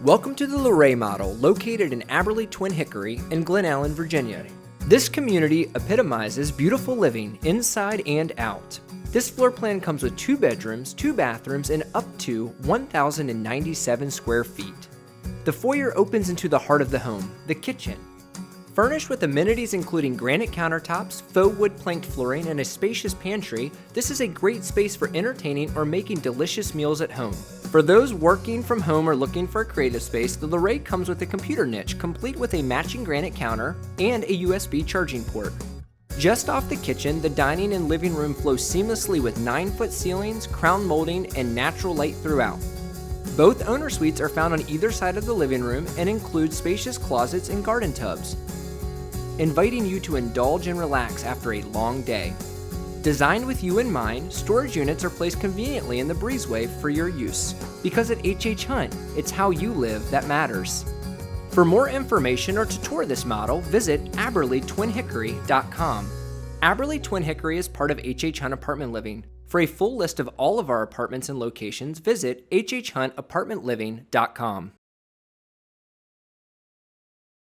Welcome to the Luray model, located in Abberly Twin Hickory in Glen, Virginia. This community epitomizes beautiful living inside and out. This floor plan comes with 2 bedrooms, 2 bathrooms, and up to 1,097 square feet. The foyer opens into the heart of the home, the kitchen. Furnished with amenities including granite countertops, faux wood planked flooring, and a spacious pantry, this is a great space for entertaining or making delicious meals at home. For those working from home or looking for a creative space, the Luray comes with a computer niche, complete with a matching granite counter and a USB charging port. Just off the kitchen, the dining and living room flow seamlessly with 9-foot ceilings, crown molding, and natural light throughout. Both owner suites are found on either side of the living room and include spacious closets and garden tubs, inviting you to indulge and relax after a long day. Designed with you in mind, storage units are placed conveniently in the breezeway for your use. Because at HHHunt, it's how you live that matters. For more information or to tour this model, visit AbberlyTwinHickory.com. Abberly Twin Hickory is part of HHHunt Apartment Living. For a full list of all of our apartments and locations, visit HHHuntApartmentLiving.com.